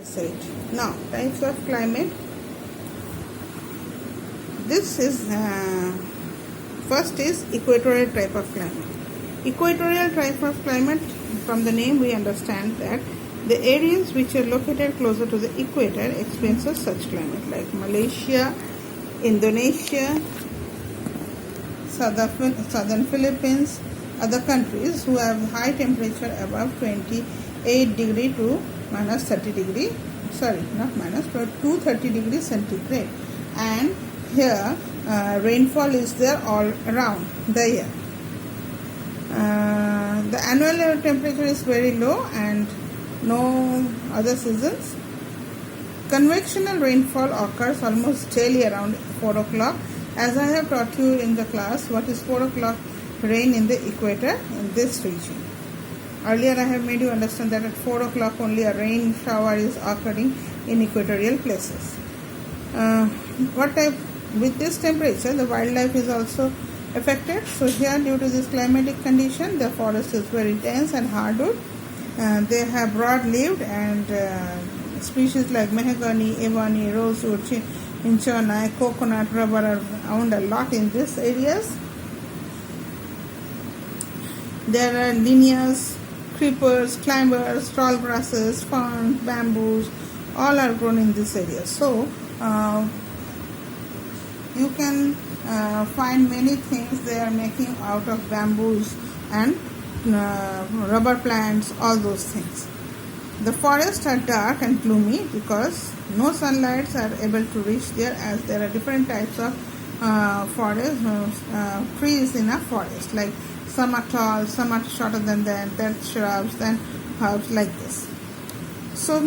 Said. Now, types of climate. This is first is equatorial type of climate. Equatorial type of climate, from the name we understand that the areas which are located closer to the equator experiences such climate, like Malaysia, Indonesia, southern Philippines, other countries who have high temperature above 28 degree to minus 30 degree, sorry, not minus, but 230 degrees centigrade. And here rainfall is there all around the year. The annual temperature is very low and no other seasons. Convectional rainfall occurs almost daily around 4 o'clock. As I have taught you in the class, what is 4 o'clock rain in the equator in this region. Earlier I have made you understand that at 4 o'clock only a rain shower is occurring in equatorial places. With this temperature, the wildlife is also affected. So here, due to this climatic condition, the forest is very dense and hardwood. They have broad-leaved and species like mahogany, ebony, rosewood, cinchona, coconut, rubber are found a lot in these areas. There are lianas, creepers, climbers, tall grasses, ferns, bamboos, all are grown in this area. So you can find many things they are making out of bamboos and rubber plants, all those things. The forests are dark and gloomy because no sunlights are able to reach there, as there are different types of trees in a forest, like some are tall, some are shorter than that, then shrubs, then herbs, like this. So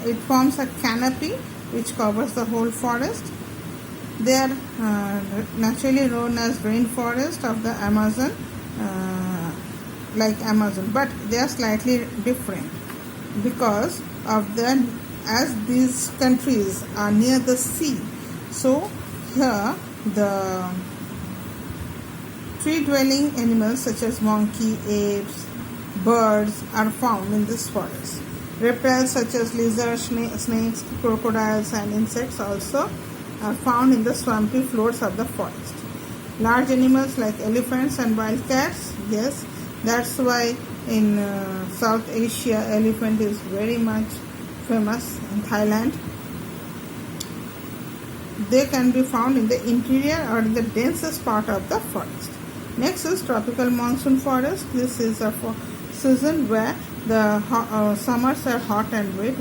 it forms a canopy which covers the whole forest. They are naturally known as rainforest of the Amazon, like Amazon, but they are slightly different because of as these countries are near the sea. So here the tree-dwelling animals such as monkey, apes, birds are found in this forest. Reptiles such as lizards, snakes, crocodiles and insects also are found in the swampy floors of the forest. Large animals like elephants and wild cats, yes, that's why in South Asia elephant is very much famous in Thailand. They can be found in the interior or in the densest part of the forest. Next is tropical monsoon forest. This is a season where the summers are hot and wet,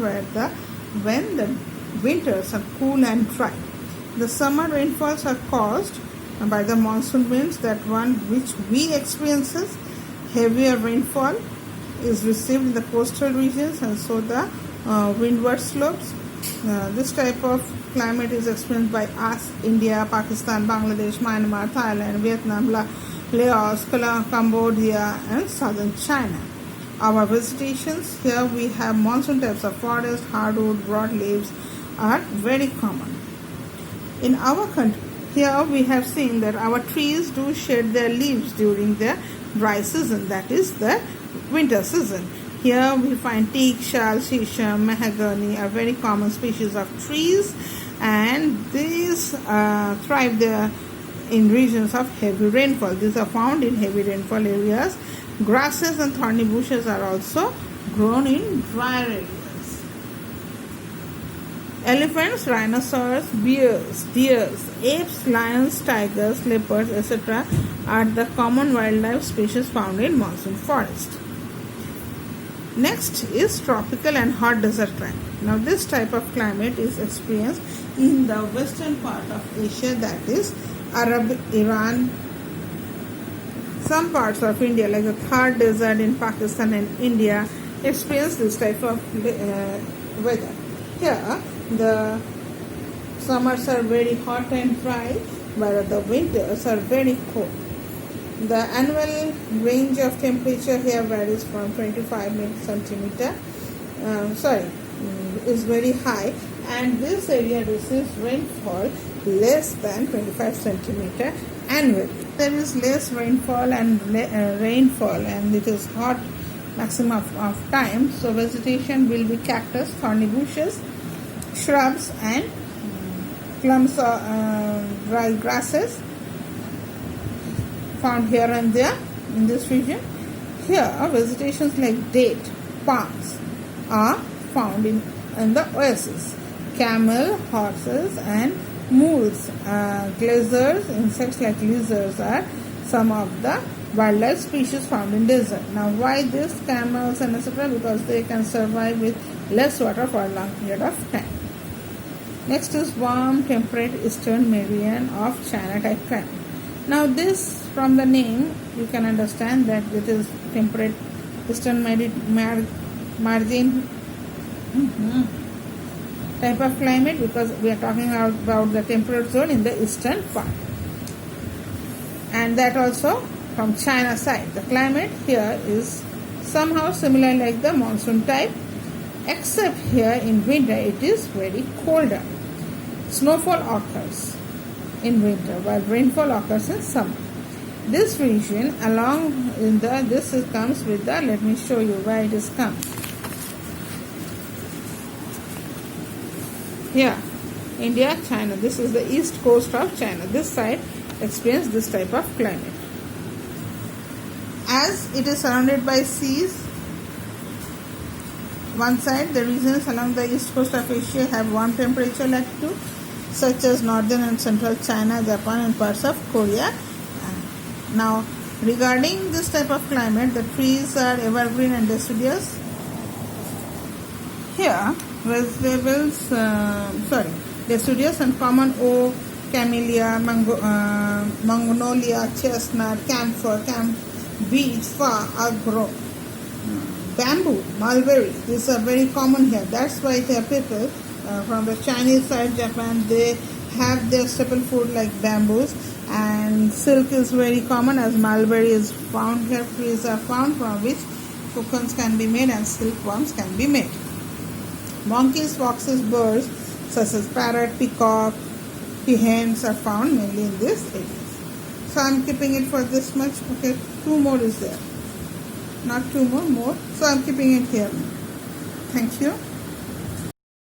when the winters are cool and dry. The summer rainfalls are caused by the monsoon winds, that one which we experiences. Heavier rainfall is received in the coastal regions and so the windward slopes. This type of climate is experienced by us, India, Pakistan, Bangladesh, Myanmar, Thailand, Vietnam, Laos, Cambodia and southern China. Our visitations, here we have monsoon types of forest, hardwood, broad leaves are very common. In our country, here we have seen that our trees do shed their leaves during the dry season, that is the winter season. Here we find teak, shal, shisham, mahogany are very common species of trees, and these thrive there in regions of heavy rainfall. These are found in heavy rainfall areas. Grasses and thorny bushes are also grown in drier areas. Elephants, rhinoceros, bears, deers, apes, lions, tigers, leopards, etc. are the common wildlife species found in monsoon forest. Next is tropical and hot desert climate. Now this type of climate is experienced in the western part of Asia, that is Arab, Iran, some parts of India like the Thar desert in Pakistan and India experience this type of weather. Here the summers are very hot and dry, while the winters are very cold. The annual range of temperature here varies from 25 centimeter, is very high, and this area receives rainfall less than 25 centimeter annually. There is less rainfall and it is hot maximum of time. So vegetation will be cactus, thorny bushes, shrubs, and clumps of dry grasses found here and there in this region. Here, vegetations like date, palms are found in the oasis. Camel, horses, and mules, glaciers, insects like lizards are some of the wildlife species found in desert. Now, why this camels and etc.? Because they can survive with less water for a long period of time. Next is warm, temperate eastern meridian of China type climate. Now, this from the name you can understand that it is temperate eastern margin type of climate, because we are talking about the temperate zone in the eastern part, and that also from China side. The climate here is somehow similar like the monsoon type, except here in winter it is very colder. Snowfall occurs in winter while rainfall occurs in summer. This region along in the comes with the, let me show you where it is come. Here, India, China. This is the east coast of China. This side experiences this type of climate. As it is surrounded by seas, one side, the regions along the east coast of Asia have warm temperature latitude, such as northern and central China, Japan, and parts of Korea. Now, regarding this type of climate, the trees are evergreen and deciduous. Here, vegetables, deciduous and common oak, camellia, magnolia, chestnut, camphor, beech, fir are grown. Bamboo, mulberry, these are very common here. That's why there are people from the Chinese side, Japan, they have their staple food like bamboos, and silk is very common as mulberry is found here. Trees are found from which cocoons can be made and silkworms can be made. Monkeys, foxes, birds such as parrot, peacock, peahens are found mainly in these areas. So I'm keeping it for this much. Okay, 2 more is there. Not 2 more, more. So I'm keeping it here. Thank you.